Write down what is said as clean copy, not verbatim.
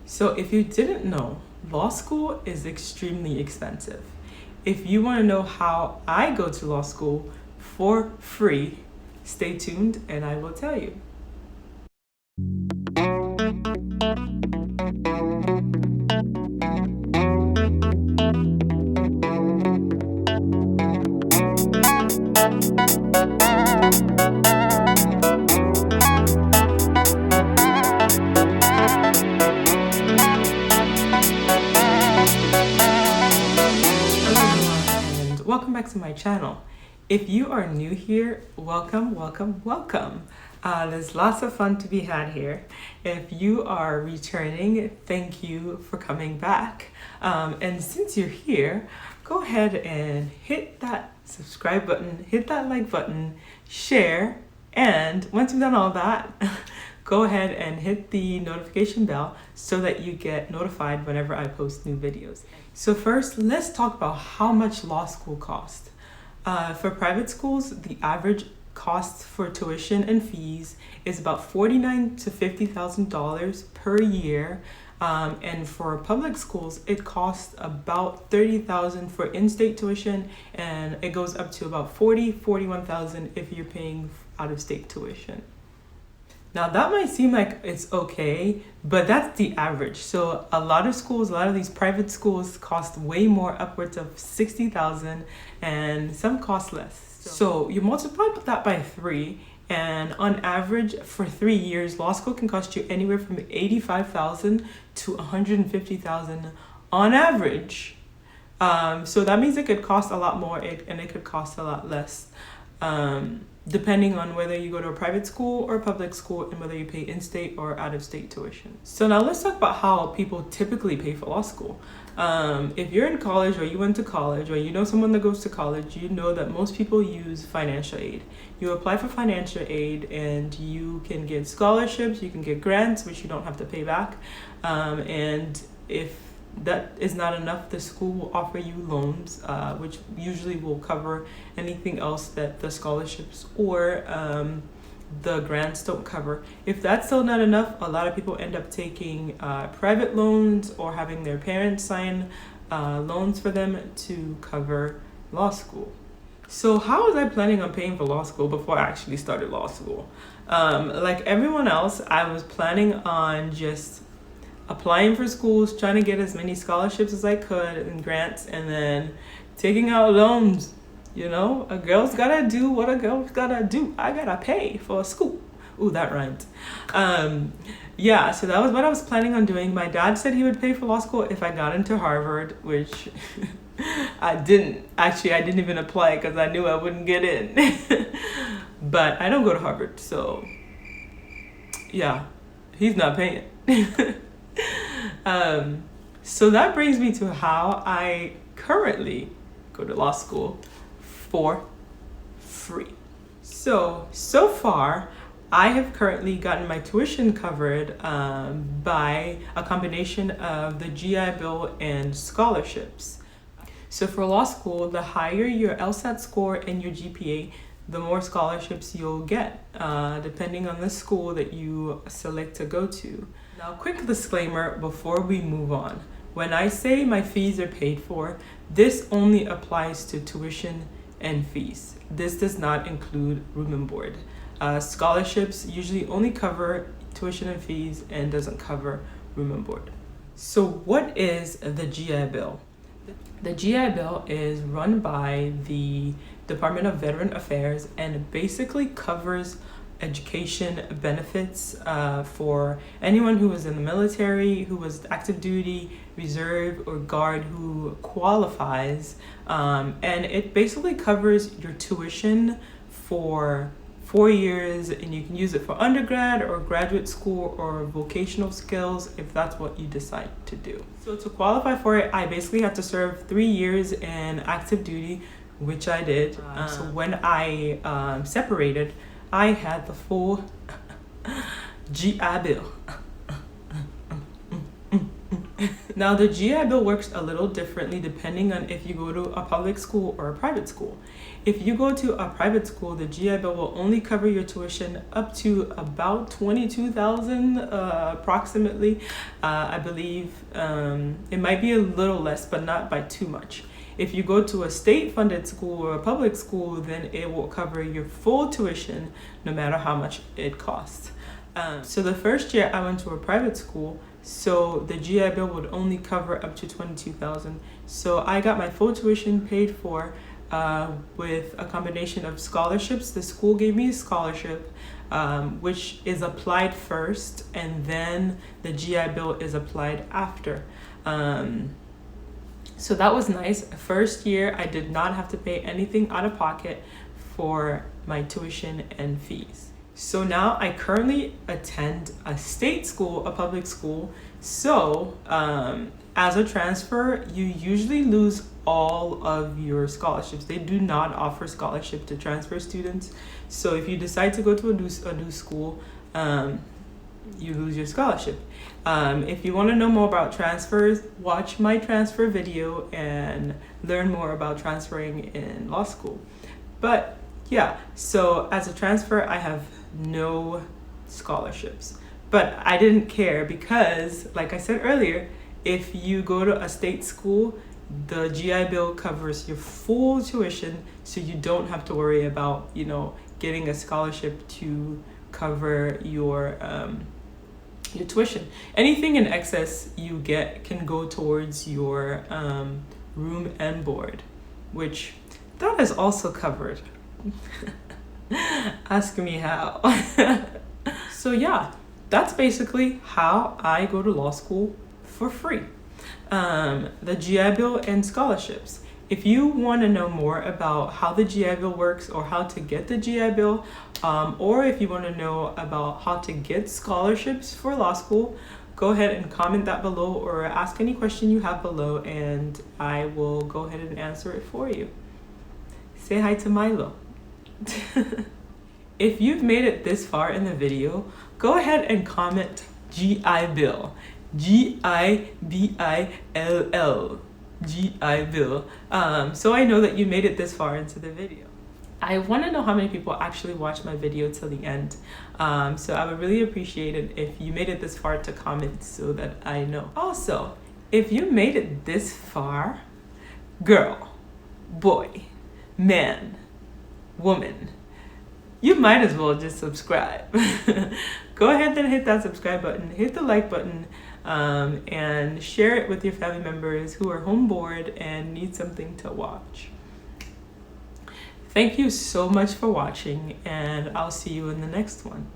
So if you didn't know, law school is extremely expensive. If you want to know how I go to law school for free, stay tuned and I will tell you. Welcome back to my channel. If you are new here, welcome. There's lots of fun to be had here. If you are returning, thank you for coming back. And since you're here, go ahead and hit that subscribe button, hit that like button, share, and once you've done all that, go ahead and hit the notification bell so that you get notified whenever I post new videos. So first, let's talk about how much law school costs. For private schools, the average cost for tuition and fees is about $49,000 to $50,000 per year. And for public schools, it costs about $30,000 for in-state tuition, and it goes up to about $41,000 if you're paying out-of-state tuition. Now that might seem like it's okay, but that's the average. So a lot of these private schools cost way more, upwards of $60,000, and some cost less. So you multiply that by 3, and on average for 3 years, law school can cost you anywhere from $85,000 to $150,000 on average. So that means it could cost a lot more, and it could cost a lot less. Depending on whether you go to a private school or a public school and whether you pay in-state or out-of-state tuition. So now let's talk about how people typically pay for law school. If you're in college or you went to college or you know someone that goes to college, you know that most people use financial aid. You apply for financial aid and you can get scholarships, you can get grants, which you don't have to pay back. And if that is not enough, the school will offer you loans, which usually will cover anything else that the scholarships or the grants don't cover. If that's still not enough, a lot of people end up taking private loans or having their parents sign loans for them to cover law school. So how was I planning on paying for law school before I actually started law school? Like everyone else, I was planning on just applying for schools, trying to get as many scholarships as I could and grants, and then taking out loans. You know, a girl's gotta do what a girl's gotta do. I gotta pay for a school. Ooh, that rhymed. Yeah, so that was what I was planning on doing. My dad said he would pay for law school if I got into Harvard, which I didn't. Actually, I didn't even apply because I knew I wouldn't get in. But I don't go to Harvard, so yeah, he's not paying. So that brings me to how I currently go to law school for free. So far, I have currently gotten my tuition covered by a combination of the GI Bill and scholarships. So for law school, the higher your LSAT score and your GPA, the more scholarships you'll get, depending on the school that you select to go to. Now, quick disclaimer before we move on. When I say my fees are paid for, this only applies to tuition and fees. This does not include room and board. Scholarships usually only cover tuition and fees and doesn't cover room and board. So what is the GI Bill? The GI Bill is run by the Department of Veteran Affairs and it basically covers education benefits for anyone who was in the military, who was active duty, reserve, or guard who qualifies. And it basically covers your tuition for 4 years, and you can use it for undergrad or graduate school or vocational skills if that's what you decide to do. So to qualify for it, I basically had to serve 3 years in active duty, which I did. So when I separated, I had the full GI Bill. Now, the GI Bill works a little differently depending on if you go to a public school or a private school. If you go to a private school, the GI Bill will only cover your tuition up to about $22,000 approximately. I believe it might be a little less, but not by too much. If you go to a state-funded school or a public school, then it will cover your full tuition no matter how much it costs. So the first year I went to a private school, so the GI Bill would only cover up to $22,000. So I got my full tuition paid for with a combination of scholarships. The school gave me a scholarship, which is applied first, and then the GI Bill is applied after. So that was nice. First year, I did not have to pay anything out of pocket for my tuition and fees. So now I currently attend a state school, a public school. So as a transfer, you usually lose all of your scholarships. They do not offer scholarship to transfer students. So if you decide to go to a new school, you lose your scholarship. If you want to know more about transfers, watch my transfer video and learn more about transferring in law school. But yeah, so as a transfer, I have no scholarships. But I didn't care because, like I said earlier, if you go to a state school, the GI Bill covers your full tuition, so you don't have to worry about, getting a scholarship to cover your tuition. Anything in excess you get can go towards your room and board, which that is also covered. Ask me how. So yeah, that's basically how I go to law school for free. The GI Bill and scholarships. If you want to know more about how the GI Bill works or how to get the GI Bill, or if you want to know about how to get scholarships for law school, go ahead and comment that below or ask any question you have below, and I will go ahead and answer it for you. Say hi to Milo. If you've made it this far in the video, go ahead and comment GI Bill. GIBILL. GI Bill. So I know that you made it this far into the video. I want to know how many people actually watched my video till the end. So I would really appreciate it if you made it this far to comment so that I know. Also, if you made it this far, girl, boy, man, woman, you might as well just subscribe. Go ahead and hit that subscribe button, hit the like button, and share it with your family members who are home bored and need something to watch. Thank you so much for watching, and I'll see you in the next one.